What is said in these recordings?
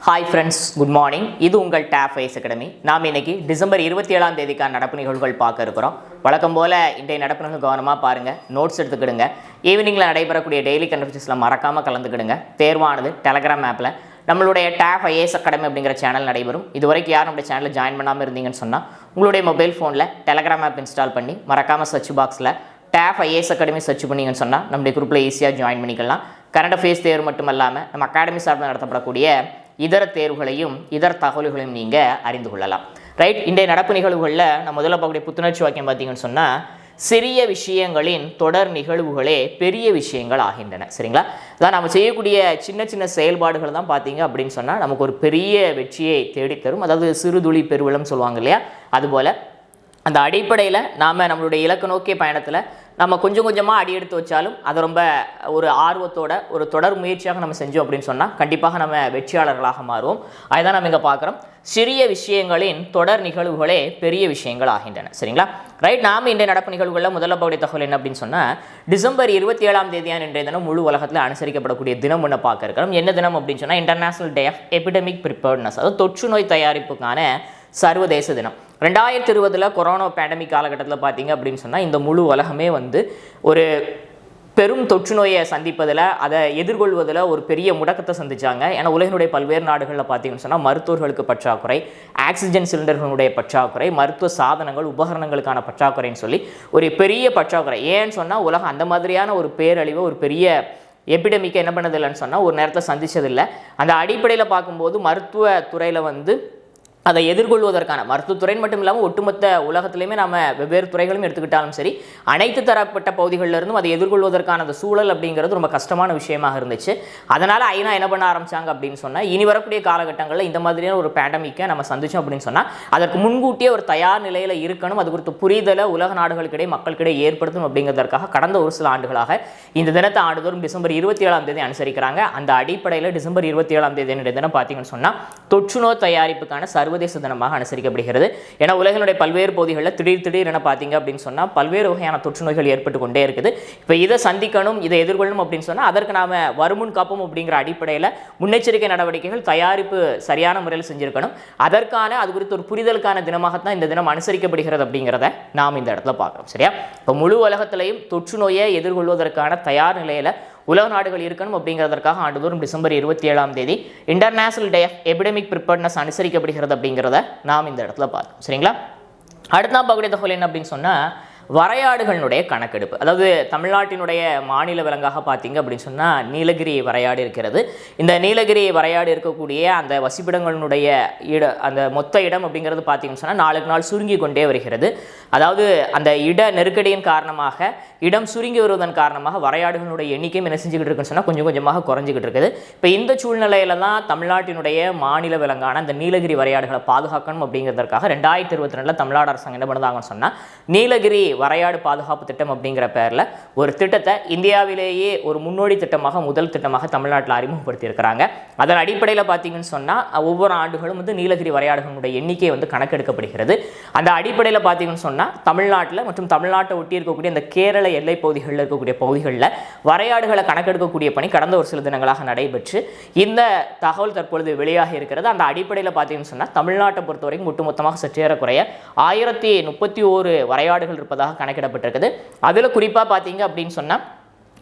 Hi friends, good morning. இது உங்கள் tape ice academy. நாம் இன்னைக்கு டிசம்பர் 27ஆம் தேதிக்கான நடப்பு நிகழ்வுகள் பார்க்க இருக்கிறோம். வழக்கம் போல் இன்றைய நடப்பு நிகழ்வு கவனமாக பாருங்கள், நோட்ஸ் எடுத்துக்கிடுங்க. ஈவினிங்கில் நடைபெறக்கூடிய டெய்லி கன்ஃபரன்ஸில் மறக்காமல் கலந்துக்கிடுங்க. தேர்வானது டெலகிராம் ஆப்பில் நம்மளுடைய டேப் ஐஏஎஸ் அகாடமி அப்படிங்கிற சேனல் நடைபெறும். இதுவரைக்கும் யாரும் நம்மளுடைய சேனலில் ஜாயின் பண்ணாமல் இருந்தீங்கன்னு சொன்னால் உங்களுடைய மொபைல் ஃபோனில் டெலகிராம் ஆப் இன்ஸ்டால் பண்ணி மறக்காமல் சர்ச் பாக்ஸில் டேப் ஐஏஎஸ் அகாடமி சர்ச் பண்ணிங்கன்னு சொன்னால் நம்முடைய குரூப்பில் ஈஸியாக ஜாயின் பண்ணிக்கலாம். கரண்ட் அஃபேர்ஸ் தேர்வு மட்டும் இல்லாமல் நம்ம அகாடமி சார்பில் நடத்தப்படக்கூடிய இதர தேர்வுகளையும் இதர தகவல்களையும் நீங்கள் அறிந்து கொள்ளலாம். ரைட், இன்றைய நடப்பு நிகழ்வுகளில் நம்ம முதல்ல பார்க்கக்கூடிய புத்துணர்ச்சி வாக்கியம் பார்த்தீங்கன்னு சொன்னால், சிறிய விஷயங்களின் தொடர் நிகழ்வுகளே பெரிய விஷயங்கள் ஆகின்றன. சரிங்களா? அதான் நம்ம செய்யக்கூடிய சின்ன சின்ன செயல்பாடுகள் தான் பார்த்தீங்க அப்படின்னு சொன்னால் நமக்கு ஒரு பெரிய வெற்றியை தேடித்தரும். அதாவது சிறுதுளி பெருவெள்ளம் சொல்லுவாங்க இல்லையா, அதுபோல் அந்த அடிப்படையில் நாம் நம்மளுடைய இலக்கு நோக்கிய பயணத்தில் நம்ம கொஞ்சம் கொஞ்சமாக அடி எடுத்து வச்சாலும் அதை ரொம்ப ஒரு ஆர்வத்தோட ஒரு தொடர் முயற்சியாக நம்ம செஞ்சோம் அப்படின்னு சொன்னால் கண்டிப்பாக நம்ம வெற்றியாளர்களாக மாறுவோம். அதுதான் நம்ம இங்கே பார்க்குறோம். சிறிய விஷயங்களின் தொடர் நிகழ்வுகளே பெரிய விஷயங்கள் ஆகின்றன. சரிங்களா? ரைட், நாம் இன்றைய நடப்பு நிகழ்வுகளில் முதல்ல பார்க்கக்கூடிய தகவல் என்ன அப்படின்னு சொன்னால், டிசம்பர் 27ஆம் தேதியான இன்றைய தினம் முழு உலகத்தில் அனுசரிக்கப்படக்கூடிய தினம் ஒன்று பார்க்க இருக்கிறோம். என்ன தினம் அப்படின்னு சொன்னால், international day of epidemic preparedness, அதாவது தொற்று நோய் தயாரிப்புக்கான சர்வதேச தினம். 2020 கொரோனா பேண்டமிக் காலகட்டத்தில் பார்த்தீங்க அப்படின்னு சொன்னால் இந்த முழு உலகமே ஒரு பெரும் தொற்று நோயை சந்திப்பதில், அதை எதிர்கொள்வதில் ஒரு பெரிய முடக்கத்தை சந்திச்சாங்க. ஏன்னா உலகினுடைய பல்வேறு நாடுகளில் பார்த்தீங்கன்னு சொன்னால் மருத்துவர்களுக்கு பற்றாக்குறை, ஆக்சிஜன் சிலிண்டர்களுடைய பற்றாக்குறை, மருத்துவ சாதனங்கள் உபகரணங்களுக்கான பற்றாக்குறைன்னு சொல்லி ஒரு பெரிய பற்றாக்குறை. ஏன்னு சொன்னால் உலகம் அந்த மாதிரியான ஒரு பேரழிவை, ஒரு பெரிய எபிடமிக்கை என்ன பண்ணதில்லைன்னு சொன்னால் ஒரு நேரத்தை சந்திச்சதில்லை. அந்த அடிப்படையில் பார்க்கும்போது மருத்துவ துறையில் அதை எதிர்கொள்வதற்கான மருத்துவத்துறைன்னு மட்டும் இல்லாமல் ஒட்டுமொத்த உலகத்திலையுமே நம்ம வெவ்வேறு துறைகளும் எடுத்துக்கிட்டாலும் சரி, அனைத்து தரப்பட்ட பகுதிகளிலிருந்தும் அதை எதிர்கொள்வதற்கான அந்த சூழல் அப்படிங்கிறது ரொம்ப கஷ்டமான விஷயமாக இருந்துச்சு. அதனால் ஐநா என்ன பண்ண ஆரம்பித்தாங்க அப்படின்னு சொன்னால், இனி வரக்கூடிய காலகட்டங்களில் இந்த மாதிரியான ஒரு பேண்டமிக்கை நம்ம சந்திச்சோம் அப்படின்னு சொன்னால் அதற்கு முன்கூட்டியே ஒரு தயார் நிலையில் இருக்கணும். அது குறித்த புரிதலை உலக நாடுகளுக்கிடையே மக்களுக்கிடையே ஏற்படுத்தணும் அப்படிங்கிறதற்காக கடந்த ஒரு சில ஆண்டுகளாக இந்த தினத்தை ஆண்டுதோறும் டிசம்பர் 27ஆம் தேதி அனுசரிக்கிறாங்க. அந்த அடிப்படையில் டிசம்பர் 27ஆம் தேதி தினம் பார்த்தீங்கன்னு சொன்னால் தொற்று நோய் தயாரிப்புக்கான சர்வதேச தினமாக அனுசரிக்கப்படுகிறது. ஏன்னா உலகினுடைய பல்வேறு பகுதிகளில் திடீர் என பார்த்தீங்க அப்படின்னு சொன்னால் பல்வேறு வகையான தொற்று நோய்கள் ஏற்பட்டு கொண்டே இருக்குது. இப்போ இதை சந்திக்கணும், இதை எதிர்கொள்ளணும் அப்படின்னு சொன்னால் அதற்கு நாம வருமுன் காப்போம் அப்படிங்கிற அடிப்படையில் முன்னெச்சரிக்கை நடவடிக்கைகள் தயாரிப்பு சரியான முறையில் செஞ்சிருக்கணும். அது குறித்து ஒரு புரிதலுக்கான தினமாகத்தான் இந்த தினம் அனுசரிக்கப்படுகிறது அப்படிங்கிறத நாம் இந்த இடத்துல பார்க்குறோம். சரியா? இப்போ முழு உலகத்திலையும் தொற்று நோயை எதிர்கொள்வதற்கான தயார் நிலையில் உலக நாடுகள் இருக்கணும் அப்படிங்கிறதற்காக ஆண்டுதோறும் டிசம்பர் 27ஆம் தேதி international day of epidemic preparedness அனுசரிக்கப்படுகிறது அப்படிங்கிறத நாம் இந்த இடத்துல பார்த்தோம். சரிங்களா? அடுத்த பார்க்கக்கூடிய தகவல் என்ன அப்படின்னு சொன்னால், வரையாடுகளுடைய கணக்கெடுப்பு. அதாவது தமிழ்நாட்டினுடைய மாநில விலங்காக பார்த்தீங்க அப்படின்னு சொன்னால் நீலகிரி வரையாடு இருக்கிறது. இந்த நீலகிரி வரையாடு இருக்கக்கூடிய அந்த வசிப்பிடங்களுடைய அந்த மொத்த இடம் அப்படிங்கிறது பார்த்தீங்கன்னு சொன்னால் நாளுக்கு நாள் சுருங்கி கொண்டே வருகிறது. அதாவது அந்த இட நெருக்கடியின் காரணமாக, இடம் சுருங்கி வருவதன் காரணமாக வரையாடுகளுடைய எண்ணிக்கையும் என்ன செஞ்சுக்கிட்டு இருக்குன்னு சொன்னால் கொஞ்சம் கொஞ்சமாக குறைஞ்சிக்கிட்டு இருக்குது. இப்போ இந்த சூழ்நிலையில தான் தமிழ்நாட்டினுடைய மாநில விலங்கான அந்த நீலகிரி வரையாடுகளை பாதுகாக்கணும் அப்படிங்கிறதுக்காக 2022 தமிழ்நாடு அரசாங்கம் என்ன பண்ணுதாங்கன்னு சொன்னால் நீலகிரி வரையாடு பாதுகாப்பு திட்டம் அப்படிங்கிற பேரில் ஒரு திட்டத்தை இந்தியாவிலேயே ஒரு முன்னோடி திட்டமாக, முதல் திட்டமாக தமிழ்நாட்டில் அறிமுகப்படுத்தி இருக்கிறாங்க. அதன் அடிப்படையில் பார்த்தீங்கன்னு சொன்னால் ஒவ்வொரு ஆண்டுகளும் நீலகிரி வரையாடுகளுடைய எண்ணிக்கை கணக்கெடுக்கப்படுகிறது. அந்த அடிப்படையில் பார்த்தீங்கன்னு சொன்னால் தமிழ்நாட்டில் மற்றும் தமிழ்நாட்டை ஒட்டி இருக்கக்கூடிய இந்த கேரள எல்லை பகுதிகளில் இருக்கக்கூடிய பகுதிகளில் வரையாடுகளை கணக்கெடுக்கக்கூடிய பணி கடந்த ஒரு சில தினங்களாக நடைபெற்று இந்த தகவல் தற்பொழுது வெளியாக இருக்கிறது. அந்த அடிப்படையில் பார்த்தீங்கன்னு சொன்னால் தமிழ்நாட்டை பொறுத்தவரைக்கும் ஒட்டுமொத்தமாக சற்றேறக்குறைய 1031 வரையாடுகள் இருப்பதாக கணக்கிடப்பட்டிருக்குது. அதில் குறிப்பாக பார்த்தீங்க அப்படின்னு சொன்னால்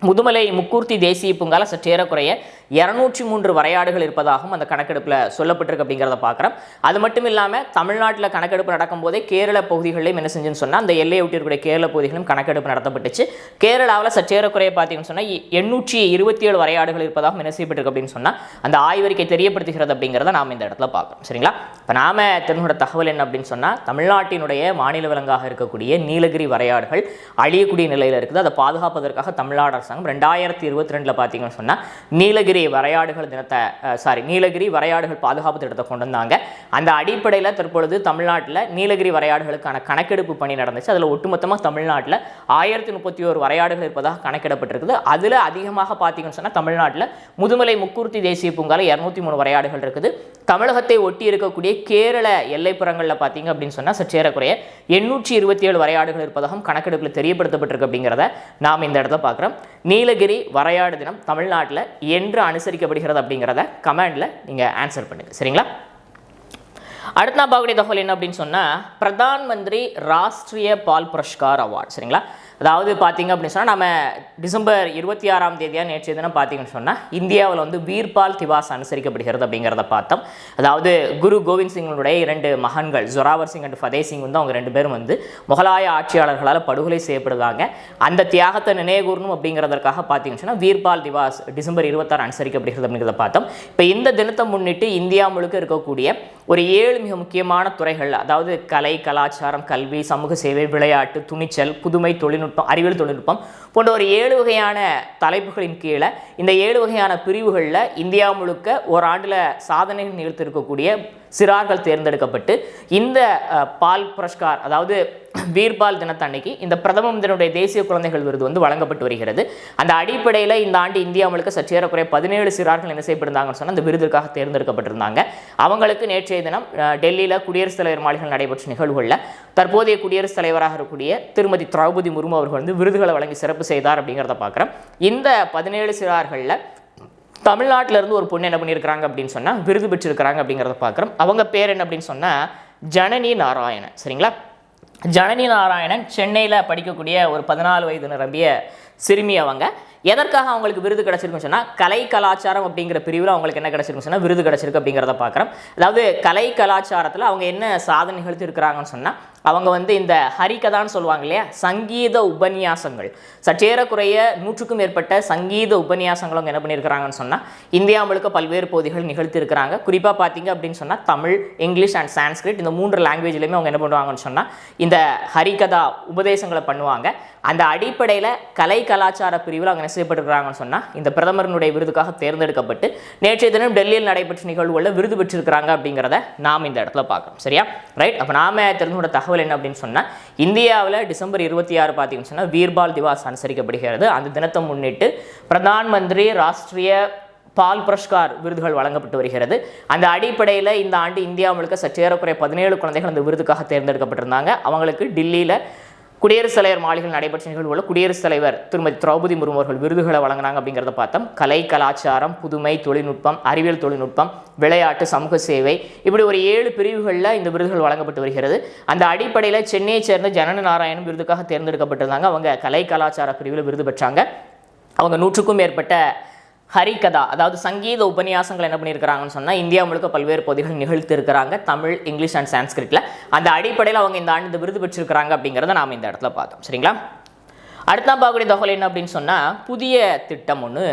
முதுமலை முக்கூர்த்தி தேசிய பூங்கால சற்றேறக்குறைய 203 வரையாடுகள் இருப்பதாகவும் அந்த கணக்கெடுப்பில் சொல்லப்பட்டிருக்கு அப்படிங்கிறத பார்க்குறோம். அது மட்டும் இல்லாமல் தமிழ்நாட்டில் கணக்கெடுப்பு நடக்கும்போதே கேரள பகுதிகளிலும் என்ன செஞ்சுன்னு சொன்னால் அந்த எல்லையை ஒட்டியிருக்கிற கேரள பகுதிகளும் கணக்கெடுப்பு நடத்தப்பட்டுச்சு. கேரளாவில் சற்றேறக்குறைய பார்த்தீங்கன்னு சொன்னால் 827 வரையாடுகள் இருப்பதாகவும் என்ன செய்யப்பட்டிருக்கு அப்படின்னு சொன்னால் அந்த ஆய்வறிக்கை தெரியப்படுத்துகிறது அப்படிங்கிறத நாம் இந்த இடத்துல பார்க்குறோம். சரிங்களா? இப்போ நாம தெரிஞ்சுக்கிற தகவல் என்ன அப்படின்னு சொன்னால், தமிழ்நாட்டினுடைய மாநில விலங்காக இருக்கக்கூடிய நீலகிரி வரையாடுகள் அழியக்கூடிய நிலையில் இருக்குது. அதை பாதுகாப்பதற்காக தமிழ்நாடு அரசாங்கம் 2022 பார்த்தீங்கன்னு சொன்னால் நீலகிரி வரையாடுகள் பாதுகாப்பு திட்டத்தை கொண்டு வந்தாங்க. அந்த அடிப்படையில் தற்பொழுது தமிழ்நாட்டில் நீலகிரி வரையாடுகளுக்கான கணக்கெடுப்பு பணி நடந்துச்சு. அதில் ஒட்டுமொத்தமாக தமிழ்நாட்டில் 1031 வரையாடுகள் இருப்பதாக கணக்கிடப்பட்டிருக்குது. அதில் அதிகமாக பார்த்தீங்கன்னு சொன்னால் தமிழ்நாட்டில் முதுமலை முக்கூர்த்தி தேசிய பூங்கால 203 வரையாடுகள் இருக்குது. தமிழகத்தை ஒட்டி இருக்கக்கூடிய கேரள எல்லைப்புறங்களில் பார்த்தீங்க அப்படின்னு சொன்னால் சற்றேறக்குறைய 827 வரையாடுகள் இருப்பதாகவும் கணக்கெடுப்பில் தெரியப்படுத்தப்பட்டிருக்கு அப்படிங்கிறத நாம் இந்த இடத்துல பார்க்குறோம். நீலகிரி வரையாடு தினம் தமிழ்நாட்டில் என்று அனுசரிக்கப்படுகிறது அப்படிங்கிறத கமெண்டில் நீங்கள் ஆன்சர் பண்ணுங்கள். சரிங்களா? அடுத்த நான் பார்க்கக்கூடிய தகவல் என்ன அப்படின்னு சொன்னால் பிரதான் மந்திரி ராஷ்ட்ரிய பால் புரஸ்கார் அவார்டு. சரிங்களா? அதாவது பார்த்தீங்க அப்படின்னு சொன்னால் நம்ம டிசம்பர் 26ஆம் தேதியாக நேற்றைய தினம் பார்த்தீங்கன்னு சொன்னால் இந்தியாவில் வந்து வீர்பால் திவாஸ் அனுசரிக்கப்படுகிறது அப்படிங்கிறத பார்த்தோம். அதாவது குரு கோவிந்த் சிங்களுடைய 2 மகன்கள் ஜொராவர் சிங் அண்ட் ஃபதே சிங் வந்து அவங்க 2 பேரும் வந்து முகலாய ஆட்சியாளர்களால் படுகொலை செய்யப்படுவாங்க. அந்த தியாகத்தை நினைவுகூரணும் அப்படிங்கிறதற்காக பார்த்தீங்கன்னு சொன்னால் வீர்பால் திவாஸ் டிசம்பர் 26 அனுசரிக்கப்படுகிறது அப்படிங்கிறத பார்த்தோம். இப்போ இந்த தினத்தை முன்னிட்டு இந்தியா முழுக்க இருக்கக்கூடிய ஒரு 7 மிக முக்கியமான துறைகள், அதாவது கலை, கலாச்சாரம், கல்வி, சமூக சேவை, விளையாட்டு, துணிச்சல், புதுமை, தொழில்நுட்பம், அறிவியல் தொழில்நுட்பம் போன்ற ஒரு 7 வகையான தலைப்புகளின் கீழே இந்த 7 வகையான பிரிவுகளில் இந்தியா முழுக்க ஓராண்டில் சாதனை நிகழ்த்திருக்கக்கூடிய சிறார்கள் தேர்ந்தெடுக்கப்பட்டு இந்த பால் புரஸ்கார், அதாவது வீர்பால் தினத்தன்னைக்கு இந்த பிரதம மந்திரியுடைய தேசிய குழந்தைகள் விருது வந்து வழங்கப்பட்டு வருகிறது. அந்த அடிப்படையில் இந்த ஆண்டு இந்தியா முழுக்க சற்றேறக்குறைய 17 சிறார்கள் என்ன செய்யப்படுந்தாங்கன்னு சொன்னால் அந்த விருதுக்காக தேர்ந்தெடுக்கப்பட்டிருந்தாங்க. அவங்களுக்கு நேற்றைய தினம் டெல்லியில் குடியரசுத் தலைவர் மாளிகையில் நடைபெற்ற நிகழ்வுகளில் தற்போதைய குடியரசுத் தலைவராக இருக்கக்கூடிய திருமதி திரௌபதி முர்மு அவர்கள் வந்து விருதுகளை வழங்கி சிறப்பு செய்தார் அப்படிங்கிறத பார்க்குறோம். இந்த 17 சிறார்களில் தமிழ்நாட்டிலேருந்து ஒரு பொண்ணு என்ன பண்ணியிருக்கிறாங்க அப்படின்னு சொன்னால் விருது பெற்றிருக்கிறாங்க அப்படிங்கிறத பார்க்குறோம். அவங்க பேர் என்ன அப்படின்னு சொன்னால் ஜனனி நாராயணன். சரிங்களா? ஜனனி நாராயணன் சென்னையில் படிக்கக்கூடிய ஒரு 14 வயது நிரம்பிய சிறுமி. அவங்க எதற்காக அவங்களுக்கு விருது கிடச்சிருக்குன்னு சொன்னால் கலை கலாச்சாரம் அப்படிங்கிற பிரிவில் அவங்களுக்கு என்ன கிடச்சிருக்குன்னு சொன்னால் விருது கிடச்சிருக்கு அப்படிங்கிறத பார்க்குறோம். அதாவது கலை கலாச்சாரத்தில் அவங்க என்ன சாதனை நிகழ்த்தி இருக்கிறாங்கன்னு சொன்னால் அவங்க வந்து இந்த ஹரிகதான்னு சொல்லுவாங்க இல்லையா, சங்கீத உபன்யாசங்கள், சற்றேறக்குறைய 100க்கும் மேற்பட்ட சங்கீத உபன்யாசங்கள் அவங்க என்ன பண்ணியிருக்கிறாங்கன்னு சொன்னால் இந்தியா முழுக்க பல்வேறு பகுதிகள் நிகழ்த்தி இருக்கிறாங்க. குறிப்பாக பார்த்தீங்க அப்படின்னு சொன்னால் தமிழ், இங்கிலீஷ் அண்ட் சான்ஸ்கிரிட் இந்த 3 லாங்குவேஜ்லையுமே அவங்க என்ன பண்ணுவாங்கன்னு சொன்னால் இந்த ஹரிகதா உபதேசங்களை பண்ணுவாங்க. அந்த அடிப்படையில் கலை கலாச்சார பிரிவில் அவங்க என்ன செய்யப்பட்டிருக்கிறாங்கன்னு சொன்னால் இந்த பிரதமரனுடைய விருதுக்காக தேர்ந்தெடுக்கப்பட்டு நேற்றைய தினம் டெல்லியில் நடைபெற்ற நிகழ்வுகளில் விருது பெற்றிருக்கிறாங்க அப்படிங்கிறத நாம் இந்த இடத்துல பார்க்குறோம். சரியா? ரைட். அப்போ நாம தெரிஞ்சோட தகவல் என்ன அப்படின்னு சொன்னால் இந்தியாவில் டிசம்பர் 26 பார்த்தீங்கன்னு சொன்னால் வீர்பால் திவாஸ் அனுசரிக்கப்படுகிறது. அந்த தினத்தை முன்னிட்டு பிரதான் மந்திரி ராஷ்ட்ரிய பால் புரஸ்கார் விருதுகள் வழங்கப்பட்டு வருகிறது. அந்த அடிப்படையில் இந்த ஆண்டு இந்தியா முழுக்க சற்றேறக்குறைய 17 குழந்தைகள் அந்த விருதுக்காக தேர்ந்தெடுக்கப்பட்டிருந்தாங்க. அவங்களுக்கு டில்லியில் குடியரசுத் தலைவர் மாளிகையில் நடைபெற்ற நிகழ்வுகளில் குடியரசுத் தலைவர் திருமதி திரௌபதி முர்மு அவர்கள் விருதுகளை வழங்கினாங்க அப்படிங்கிறத பார்த்தோம். கலை, கலாச்சாரம், புதுமை, தொழில்நுட்பம், அறிவியல் தொழில்நுட்பம், விளையாட்டு, சமூக சேவை, இப்படி ஒரு 7 பிரிவுகளில் இந்த விருதுகள் வழங்கப்பட்டு வருகிறது. அந்த அடிப்படையில் சென்னையை சேர்ந்த ஜனனி நாராயணன் விருதுக்காக தேர்ந்தெடுக்கப்பட்டிருந்தாங்க. அவங்க கலை கலாச்சார பிரிவில் விருது பெற்றாங்க. அவங்க 100க்கும் மேற்பட்ட ஹரிகதா, அதாவது சங்கீத உபன்யாசங்கள் என்ன பண்ணியிருக்கிறாங்கன்னு சொன்னால் இந்தியா முழுக்க பல்வேறு பகுதிகள் நிகழ்த்தி இருக்கிறாங்க, தமிழ், இங்கிலீஷ் அண்ட் சான்ஸ்கிரிட்டில். அந்த அடிப்படையில் அவங்க இந்த ஆண்டு இந்த விருது பெற்றிருக்கிறாங்க அப்படிங்கிறத நாம் இந்த இடத்துல பார்த்தோம். சரிங்களா? அடுத்த பார்க்கக்கூடிய தகவல் என்ன அப்படின்னு சொன்னால் புதிய திட்டம் ஒன்று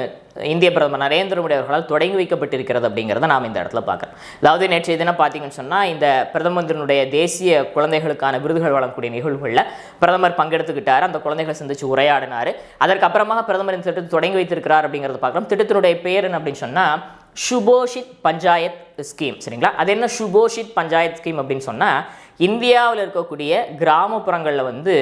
இந்திய பிரதமர் நரேந்திர மோடி அவர்களால் தொடங்கி வைக்கப்பட்டிருக்கிறது அப்படிங்கிறத நாம் இந்த இடத்துல பார்க்குறோம். அதாவது நேற்றைய தினம் பார்த்தீங்கன்னு சொன்னால் இந்த பிரதமரினுடைய தேசிய குழந்தைகளுக்கான விருதுகள் வழங்கக்கூடிய நிகழ்வுகளில் பிரதமர் பங்கெடுத்துக்கிட்டார். அந்த குழந்தைகளை சந்தித்து உரையாடினார். அதற்கப்புறமாக பிரதமர் இந்த திட்டத்தை தொடங்கி வைத்திருக்கிறார் அப்படிங்கிறத பார்க்குறோம். திட்டத்தினுடைய பேர் என்ன அப்படின்னு சொன்னால் சுபோஷித் பஞ்சாயத் ஸ்கீம். சரிங்களா? அது என்ன சுபோஷித் பஞ்சாயத் ஸ்கீம் அப்படின்னு சொன்னால் இந்தியாவில் இருக்கக்கூடிய கிராமப்புறங்களில் வந்து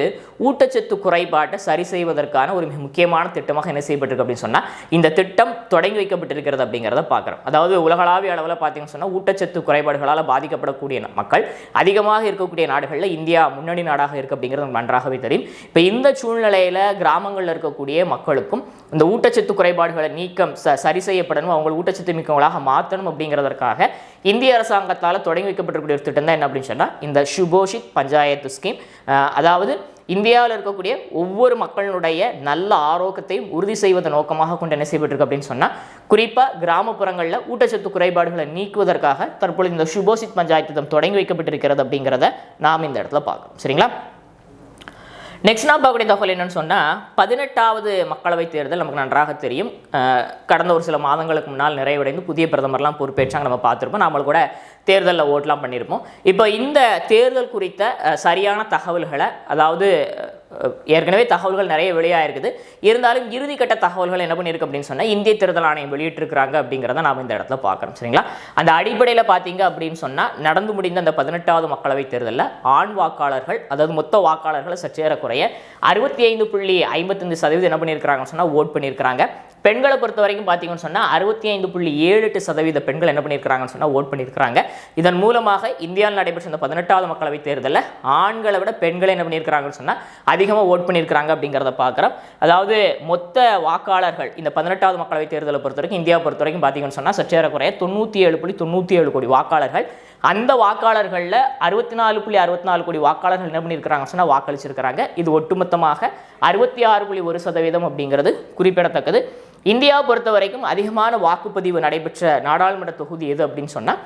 ஊட்டச்சத்து குறைபாட்டை சரி செய்வதற்கான ஒரு மிக முக்கியமான திட்டமாக என்ன செய்யப்பட்டிருக்கு அப்படின்னு சொன்னால் இந்த திட்டம் தொடங்கி வைக்கப்பட்டிருக்கிறது அப்படிங்கிறத பார்க்குறோம். அதாவது உலகளாவிய அளவில் பார்த்தீங்கன்னு சொன்னால் ஊட்டச்சத்து குறைபாடுகளால் பாதிக்கப்படக்கூடிய மக்கள் அதிகமாக இருக்கக்கூடிய நாடுகளில் இந்தியா முன்னணி நாடாக இருக்குது அப்படிங்கிறது நன்றாகவே தெரியும். இப்போ இந்த சூழ்நிலையில் கிராமங்களில் இருக்கக்கூடிய மக்களுக்கும் இந்த ஊட்டச்சத்து குறைபாடுகளை நீக்கம் சரி செய்யப்படணும், அவங்களை ஊட்டச்சத்து மிக்கவங்களாக மாற்றணும் அப்படிங்கிறதற்காக இந்திய அரசாங்கத்தால் தொடங்கி வைக்கப்பட்டிருக்கக்கூடிய ஒரு திட்டம் தான் என்ன அப்படின்னு சொன்னால் இந்த சுபோஷித் பஞ்சாயத்து ஸ்கீம். அதாவது இந்தியாவில் இருக்கக்கூடிய ஒவ்வொரு மக்களினுடைய நல்ல ஆரோக்கியத்தையும் உறுதி செய்வதை நோக்கமாக கொண்டு என்ன செய்யப்பட்டிருக்கு அப்படின்னு சொன்னால் குறிப்பாக கிராமப்புறங்களில் ஊட்டச்சத்து குறைபாடுகளை நீக்குவதற்காக தற்பொழுது இந்த சுபோஷித் பஞ்சாயத்து திட்டம் தொடங்கி வைக்கப்பட்டிருக்கிறது அப்படிங்கிறத நாம் இந்த இடத்துல பார்க்கணும். சரிங்களா? நெக்ஸ்ட் நான் பார்க்கக்கூடிய தகவல் என்னன்னு சொன்னால் 18வது மக்களவைத் தேர்தல் நமக்கு நன்றாக தெரியும். கடந்த ஒரு சில மாதங்களுக்கு முன்னால் நிறைவடைந்து புதிய பிரதமர்லாம் பொறுப்பேற்றாங்க, நம்ம பார்த்துருப்போம். நாமளும் கூட தேர்தலில் ஓட்டெலாம் பண்ணியிருப்போம். இப்போ இந்த தேர்தல் குறித்த சரியான தகவல்களை, அதாவது ஏற்கனவே தகவல்கள் நிறைய வெளியாயிருக்குது. இருந்தாலும் இறுதிக்கட்ட தகவல்கள் என்ன பண்ணியிருக்கு அப்படின்னு சொன்னால் இந்திய தேர்தல் ஆணையம் வெளியிட்டிருக்கிறாங்க அப்படிங்கிறத நாம் இந்த இடத்துல பார்க்குறோம். சரிங்களா? அந்த அடிப்படையில் பார்த்தீங்க அப்படின்னு சொன்னால் நடந்து முடிந்த அந்த 18வது மக்களவைத் தேர்தலில் ஆண் வாக்காளர்கள், அதாவது மொத்த வாக்காளர்களை சற்றேறக்குறைய 65.55% என்ன பண்ணியிருக்கிறாங்கன்னு சொன்னால் ஓட் பண்ணியிருக்கிறாங்க. பெண்களை பொறுத்த வரைக்கும் பார்த்தீங்கன்னு சொன்னால் 65.78% பெண்கள் என்ன பண்ணியிருக்கிறாங்கன்னு சொன்னால் ஓட் பண்ணியிருக்கிறாங்க. இதன் மூலமாக இந்தியாவில் நடைபெற்ற இந்த 18வது மக்களவைத் தேர்தலில் ஆண்களை விட பெண்களை என்ன பண்ணியிருக்கிறாங்கன்னு சொன்னால் அதிகமாக ஓட் பண்ணியிருக்கிறாங்க அப்படிங்கிறத பார்க்குறோம். அதாவது மொத்த வாக்காளர்கள் இந்த 18வது மக்களவைத் தேர்தலை பொறுத்த வரைக்கும் இந்தியாவை பொறுத்த வரைக்கும் பார்த்தீங்கன்னு சொன்னால் சற்றேறக்குறைய 97.97 கோடி வாக்காளர்கள். அந்த வாக்காளர்களில் 64.64 கோடி வாக்காளர்கள் என்ன பண்ணியிருக்கிறாங்கன்னு சொன்னால் வாக்களிச்சிருக்கிறாங்க. இது ஒட்டுமொத்தமாக 66.1% அப்படிங்கிறது குறிப்பிடத்தக்கது. இந்தியாவை பொறுத்த வரைக்கும் அதிகமான வாக்குப்பதிவு நடைபெற்ற நாடாளுமன்ற தொகுதி எது அப்படின்னு சொன்னால்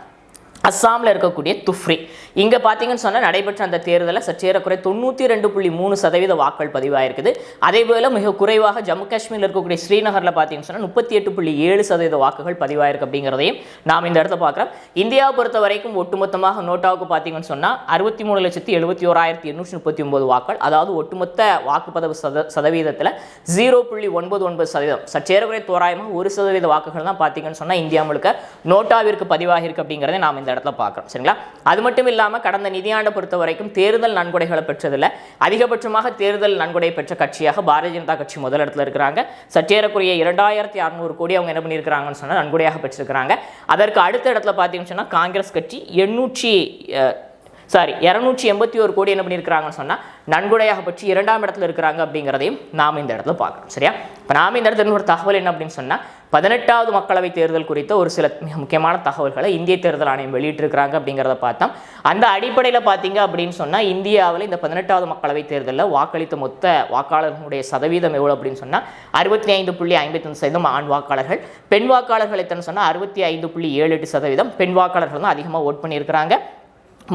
அஸ்ஸாமில் இருக்கக்கூடிய துஃப்ரி. இங்கே பார்த்தீங்கன்னு சொன்னால் நடைபெற்ற அந்த தேர்தலில் சற்றேறக்குறை 92.3% வாக்கள் பதிவாயிருக்குது. அதே போல் மிக குறைவாக ஜம்மு காஷ்மீரில் இருக்கக்கூடிய ஸ்ரீநகரில் பார்த்தீங்கன்னு சொன்னால் 38.7% வாக்குகள் பதிவாயிருக்கு அப்படிங்கிறதையும் நாம் இந்த இடத்துல பார்க்குறோம். இந்தியாவை பொறுத்த வரைக்கும் ஒட்டுமொத்தமாக நோட்டாவுக்கு பார்த்தீங்கன்னு சொன்னால் 63,71,839 வாக்கள், அதாவது ஒட்டுமொத்த வாக்குப்பதிவு சதவீதத்தில் 0.99%, சற்றேறக்குறை தோராயமாக 1% வாக்குகள் தான் பார்த்தீங்கன்னு சொன்னால் இந்தியா முழுக்க நோட்டாவிற்கு பதிவாகிருக்கு அப்படிங்கிறத நாம் இந்த இடத்துல பார்க்குறோம். சரிங்களா? அது மட்டும் இல்லாமல் கடந்த நிதியாண்டை பொறுத்த வரைக்கும் தேர்தல் நன்கொடைகளை பெற்றதில் அதிகபட்சமாக தேர்தல் நன்கொடை பெற்ற கட்சியாக பாரதிய ஜனதா கட்சி முதல் இடத்துல இருக்கிறாங்க. சற்றேறக்குரிய 2600 கோடி அவங்க என்ன பண்ணியிருக்கிறாங்கன்னு சொன்னால் நன்கொடையாக பெற்றிருக்கிறாங்க. அதற்கு அடுத்த இடத்துல பார்த்தீங்கன்னு சொன்னால் காங்கிரஸ் கட்சி 281 கோடி என்ன பண்ணியிருக்கிறாங்கன்னு சொன்னால் நன்கொடையாக பற்றி 2ஆம் இடத்துல இருக்கிறாங்க அப்படிங்கிறதையும் நாம் இந்த இடத்துல பார்க்குறோம். சரியா? இப்போ நாம் இந்த இடத்துல ஒரு தகவல் என்ன அப்படின்னு சொன்னால் 18வது மக்களவைத் தேர்தல் குறித்த ஒரு சில மிக முக்கியமான தகவல்களை இந்திய தேர்தல் ஆணையம் வெளியிட்டிருக்கிறாங்க அப்படிங்கிறத பார்த்தோம். அந்த அடிப்படையில் பார்த்தீங்க அப்படின்னு சொன்னால் இந்தியாவில் இந்த 18வது மக்களவைத் தேர்தலில் வாக்களித்த மொத்த வாக்காளர்களுடைய சதவீதம் எவ்வளோ அப்படின்னு சொன்னால் 65.55% ஆண் வாக்காளர்கள். பெண் வாக்காளர்கள் எத்தனை சொன்னால் 65.78% பெண் வாக்காளர்கள் தான் அதிகமாக ஓட் பண்ணியிருக்கிறாங்க.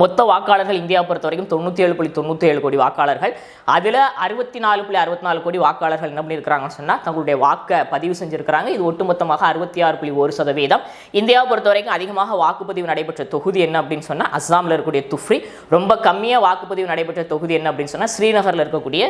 மொத்த வாக்காளர்கள் இந்தியாவை பொறுத்த வரைக்கும் 97.97 கோடி வாக்காளர்கள். அதில் 64.64 கோடி வாக்காளர்கள் என்ன பண்ணியிருக்கிறாங்கன்னு சொன்னால் தங்களுடைய வாக்கை பதிவு செஞ்சுருக்கிறாங்க. இது ஒட்டுமொத்தமாக 66.1%. இந்தியாவை பொறுத்த வரைக்கும் அதிகமாக வாக்குப்பதிவு நடைபெற்ற தொகுதி என்ன அப்படின்னு சொன்னால் அஸ்ஸாமில் இருக்கக்கூடிய துஃப்ரி. ரொம்ப கம்மியாக வாக்குப்பதிவு நடைபெற்ற தொகுதி என்ன அப்படின்னு சொன்னால் ஸ்ரீநகரில் இருக்கக்கூடிய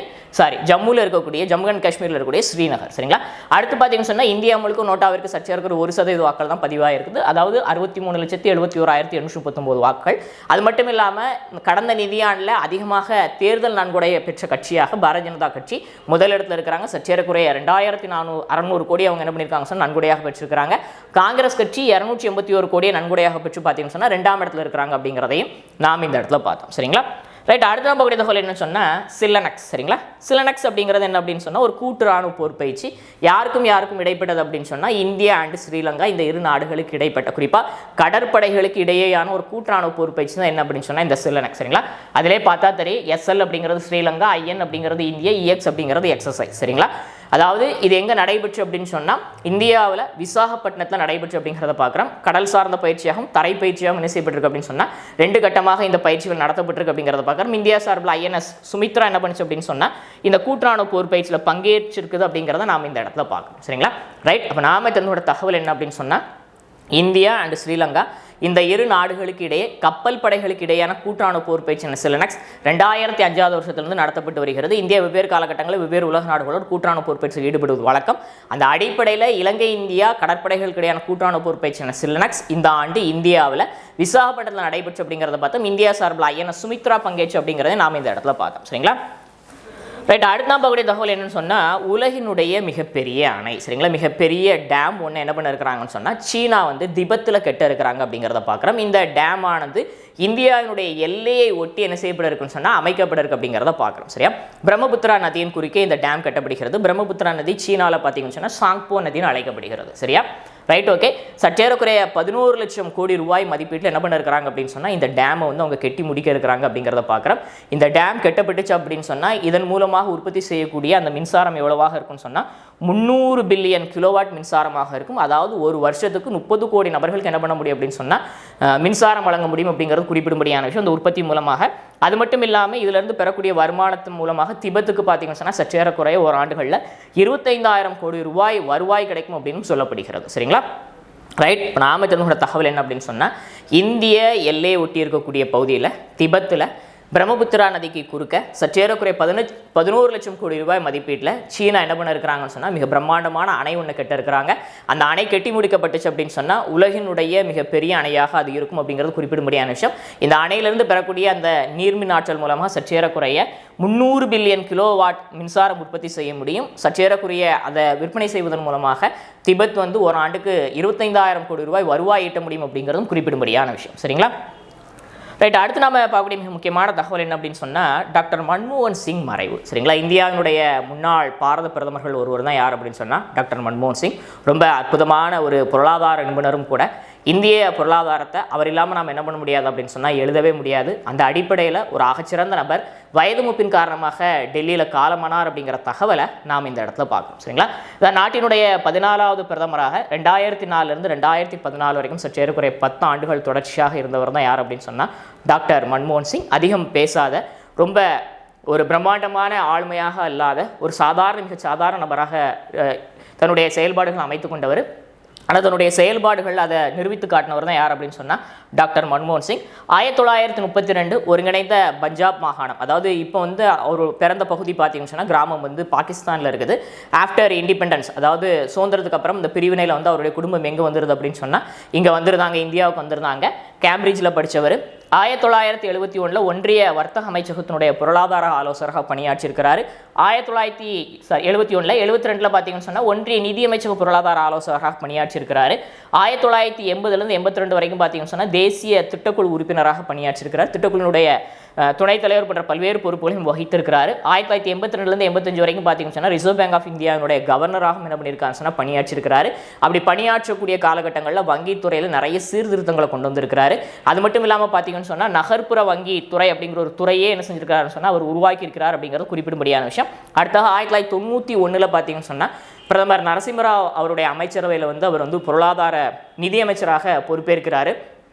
ஜம்முவில் இருக்கக்கூடிய ஜம்மு அண்ட் காஷ்மீரில் இருக்கக்கூடிய ஸ்ரீநகர். சரிங்களா? அடுத்து பார்த்தீங்கன்னு சொன்னால் இந்தியா முழுக்க நோட்டாவிற்கு சற்றேறக்குறை 1% வாக்கள் தான் பதிவாயிருக்குது. அதாவது 63,71,839 வாக்குகள். அது மட்டும் இல்லாமல் கடந்த நிதியாண்டில் அதிகமாக தேர்தல் நன்கொடையை பெற்ற கட்சியாக பாரதிய ஜனதா கட்சி முதலிடத்தில் இருக்கிறாங்க. சற்றேறக்குறைய 2600 கோடி அவங்க என்ன பண்ணியிருக்காங்க சொன்னால் நன்கொடையாக பெற்றிருக்கிறாங்க. காங்கிரஸ் கட்சி 281 கோடியை நன்கொடையாக பெற்று பார்த்தீங்கன்னு சொன்னால் 2ஆம் இடத்துல இருக்கிறாங்க அப்படிங்கிறதையும் நாம் இந்த இடத்துல பார்த்தோம். சரிங்களா? ரைட். அடுத்த பகுதி தகவல் என்ன சொன்னால் சிலனக்ஸ். சரிங்களா? சிலனக்ஸ் அப்படிங்கிறது என்ன அப்படின்னு சொன்னால் ஒரு கூட்டு ராணுவ போர் பயிற்சி. யாருக்கும் இடைப்பட்டது அப்படின்னு சொன்னால் இந்தியா அண்ட் ஸ்ரீலங்கா இந்த இரு நாடுகளுக்கு இடைப்பட்ட குறிப்பாக கடற்படைகளுக்கு இடையேயான ஒரு கூட்டு ராணுவ போர் பயிற்சி தான் என்ன அப்படின்னு சொன்னால் இந்த சிலனக்ஸ். சரிங்களா? அதிலே பார்த்தா தெரியும் SL அப்படிங்கிறது ஸ்ரீலங்கா, IN அப்படிங்கிறது இந்தியா, EX அப்படிங்கிறது எக்ஸசைஸ். சரிங்களா? அதாவது இது எங்கே நடைபெற்று அப்படின்னு சொன்னால் இந்தியாவில் விசாகப்பட்டினத்தில் நடைபெற்று அப்படிங்கிறத பார்க்குறோம். கடல் சார்ந்த பயிற்சியாகவும் தரை பயிற்சியாகவும் என்ன செய்யப்பட்டிருக்கு அப்படின்னு சொன்னால் 2 கட்டமாக இந்த பயிற்சிகள் நடத்தப்பட்டிருக்கு அப்படிங்கிறத பார்க்குறோம். இந்தியா சார்பில் INS சுமித்ரா என்ன பண்ணுச்சு அப்படின்னு சொன்னால் இந்த கூட்டுராணுவ போர் பயிற்சியில் பங்கேற்றிருக்குது அப்படிங்கிறத நாம் இந்த இடத்துல பார்க்கணும். சரிங்களா? ரைட். அப்போ நாம தன்னோட தகவல் என்ன அப்படின்னு சொன்னால் இந்தியா அண்ட் ஸ்ரீலங்கா இந்த இரு நாடுகளுக்கு இடையே கப்பல் படைகளுக்கு இடையான கூட்டான போர் பயிற்சி சிலனக்ஸ் 2005 வருஷத்திலிருந்து நடத்தப்பட்டு வருகிறது. இந்தியா வெவ்வேறு காலகட்டங்களில் வெவ்வேறு உலக நாடுகளோடு கூட்டான போர் பயிற்சியில் ஈடுபடுவது வழக்கம். அந்த அடிப்படையில் இலங்கை இந்தியா கடற்படைகளுக்கு இடையான கூட்டான போர் பயிற்சியான சிலனக்ஸ் இந்த ஆண்டு இந்தியாவில் விசாகப்பட்டினத்தில் நடைபெற்று அப்படிங்கிறத பார்த்தோம். இந்தியா சார்பில் INS சுமித்ரா பங்கேற்று அப்படிங்கிறத நாம் இந்த இடத்துல பார்த்தோம். சரிங்களா? ரைட். அடுத்த பகுதி தகவல் என்னன்னு சொன்னால் உலகினுடைய மிகப்பெரிய அணை. சரிங்களா? மிகப்பெரிய டேம் ஒன்று என்ன பண்ண இருக்கிறாங்கன்னு சொன்னால் சீனா திபத்தில் கெட்ட இருக்கிறாங்க அப்படிங்கிறத பார்க்குறோம். இந்த டேம் ஆனது இந்தியாவினுடைய எல்லையை ஒட்டி என்ன செய்யப்பட இருக்குன்னு சொன்னால் அமைக்கப்பட இருக்கு அப்படிங்கிறத பார்க்குறோம். சரியா? பிரம்மபுத்திரா நதியின் குறுக்கே இந்த டேம் கட்டப்படுகிறது. பிரம்மபுத்திரா நதி சீனாவில் பார்த்தீங்கன்னு சொன்னால் சாங்போ நதின்னு அழைக்கப்படுகிறது. சரியா? ரைட். ஓகே. சற்றேறக்குறைய 11 லட்சம் கோடி ரூபாய் மதிப்பீட்டில் என்ன பண்ண இருக்கிறாங்க அப்படின்னு சொன்னால் இந்த டேமை அவங்க கெட்டி முடிக்க இருக்கிறாங்க அப்படிங்கிறத பார்க்குறோம். இந்த டேம் கெட்டப்பட்டுச்சு அப்படின்னு சொன்னால் இதன் மூலமாக உற்பத்தி செய்யக்கூடிய அந்த மின்சாரம் எவ்வளவாக இருக்குன்னு சொன்னால் 300 பில்லியன் கிலோவாட் மின்சாரமாக இருக்கும். அதாவது ஒரு வருஷத்துக்கு 30 கோடி நபர்களுக்கு என்ன பண்ண முடியும் அப்படின்னு சொன்னால் மின்சாரம் வழங்க முடியும் அப்படிங்கிறது குறிப்பிடும்படியான விஷயம் இந்த உற்பத்தி மூலமாக. அது மட்டும் இல்லாமல் இதிலிருந்து பெறக்கூடிய வருமானத்தின் மூலமாக திபெத்துக்கு பார்த்தீங்கன்னு சொன்னால் சற்றேறக்குறைய ஒரு ஆண்டுகளில் 25,000 கோடி ரூபாய் வருவாய் கிடைக்கும் அப்படின்னு சொல்லப்படுகிறது. சரிங்களா? ரைட். இப்போ நாம தெரிஞ்ச தகவல் என்ன அப்படின்னு சொன்னால் இந்திய எல்லையை ஒட்டி இருக்கக்கூடிய பகுதியில் திபெத்தில் பிரம்மபுத்திரா நதிக்கு குறுக்க சற்றேறக்குறை 11 லட்சம் கோடி ரூபாய் மதிப்பீட்டில் சீனா என்ன பண்ண இருக்கிறாங்கன்னு சொன்னால் மிக பிரம்மாண்டமான அணை ஒன்று கட்ட இருக்கிறாங்க. அந்த அணை கட்டி முடிக்கப்பட்டுச்சு அப்படின்னு சொன்னால் உலகினுடைய மிகப்பெரிய அணையாக அது இருக்கும் அப்படிங்கிறது குறிப்பிடும்படியான விஷயம். இந்த அணையிலிருந்து பெறக்கூடிய அந்த நீர்மின் ஆற்றல் மூலமாக சற்றேறக்குறைய 300 பில்லியன் கிலோவாட் மின்சாரம் உற்பத்தி செய்ய முடியும். சற்றேறக்குரிய அதை விற்பனை செய்வதன் மூலமாக திபெத் வந்து ஒரு ஆண்டுக்கு 25,000 கோடி ரூபாய் வருவாய் ஈட்ட முடியும் அப்படிங்கிறதும் குறிப்பிடும்படியான விஷயம். சரிங்களா? ரைட். அடுத்து நம்ம பார்க்கக்கூடிய மிக முக்கியமான தகவல் என்ன அப்படின்னு சொன்னால் டாக்டர் மன்மோகன் சிங் மறைவு. சரிங்களா? இந்தியாவினுடைய முன்னாள் பாரத பிரதமர்கள் ஒருவர் தான் யார் அப்படின்னு சொன்னால் டாக்டர் மன்மோகன் சிங். ரொம்ப அற்புதமான ஒரு பொருளாதார நிபுணரும் கூட. இந்திய பொருளாதாரத்தை அவர் இல்லாமல் நாம் என்ன பண்ண முடியாது அப்படின்னு சொன்னால் எழுதவே முடியாது. அந்த அடிப்படையில் ஒரு ஆகச்சிறந்த நபர் வயது மூப்பின் காரணமாக டெல்லியில் காலமானார் அப்படிங்கிற தகவலை நாம் இந்த இடத்துல பார்க்கணும். சரிங்களா? இந்த நாட்டினுடைய 14வது பிரதமராக 2004 2014 வரைக்கும் சற்றேறக்குறைய 10 ஆண்டுகள் தொடர்ச்சியாக இருந்தவர் தான் யார் அப்படின்னு சொன்னால் டாக்டர் மன்மோகன் சிங். அதிகம் பேசாத, ரொம்ப ஒரு பிரம்மாண்டமான ஆளுமையாக அல்லாத ஒரு மிக சாதாரண நபராக தன்னுடைய செயல்பாடுகள் அமைத்து கொண்டவர். ஆனால் தன்னுடைய செயல்பாடுகள் அதை நிரூபித்து காட்டினவர் தான் யார் அப்படின்னு சொன்னால் டாக்டர் மன்மோகன் சிங். 1932 ஒருங்கிணைந்த பஞ்சாப் மாகாணம், அதாவது இப்போ வந்து அவர் பிறந்த பகுதி பார்த்தீங்கன்னு சொன்னால் கிராமம் வந்து பாகிஸ்தானில் இருக்குது. ஆஃப்டர் இண்டிபெண்டன்ஸ், அதாவது சுதந்திரத்துக்கு அப்புறம் இந்த பிரிவினையில் வந்து அவருடைய குடும்பம் எங்கே வந்துருது அப்படின்னு சொன்னால் இங்கே வந்துருந்தாங்க, இந்தியாவுக்கு வந்திருந்தாங்க. கேம்பிரிட்ஜில் படித்தவர். 1971 ஒன்றிய வர்த்தக அமைச்சகத்தினுடைய பொருளாதார ஆலோசகராக பணியாற்றியிருக்கிறார். 1971 72 பார்த்தீங்கன்னு சொன்னால் ஒன்றிய நிதியமைச்சக பொருளாதார ஆலோசகராக பணியாற்றியிருக்கிறார். 1980 82 வரைக்கும் பார்த்தீங்கன்னு சொன்னால் தேசிய திட்டக்குழு உறுப்பினராக பணியாற்றியிருக்கிறார். திட்டக்குழுவினுடைய துணைத் தலைவர் போன்ற பல்வேறு பொறுப்புகளையும் வகித்திருக்கிறார். 1982 85 வரைக்கும் பார்த்தீங்கன்னு சொன்னால் ரிசர்வ் பேங்க் ஆஃப் இந்தியாவினுடைய கவர்னராகவும் என்ன பண்ணியிருக்காங்க சொன்னால் பணியாற்றிருக்கிறார். அப்படி பணியாற்றக்கூடிய காலகட்டங்களில் வங்கித்துறையில் நிறைய சீர்திருத்தங்களை கொண்டு வந்திருக்கிறாரு. அது மட்டும் இல்லாமல் பார்த்தீங்கன்னு சொன்னால் நகர்ப்புற வங்கி துறை அப்படிங்கிற ஒரு துறையே என்ன செஞ்சிருக்காருன்னு சொன்னால் அவர் உருவாக்கி இருக்கிறார் அப்படிங்கிறது குறிப்பிடும்படியான விஷயம். அடுத்தது 1991 பார்த்தீங்கன்னு சொன்னால் பிரதமர் நரசிம்மராவ் அவருடைய அமைச்சரவையில் வந்து அவர் வந்து பொருளாதார நிதியமைச்சராக பொறுப்பேற்கிறார்.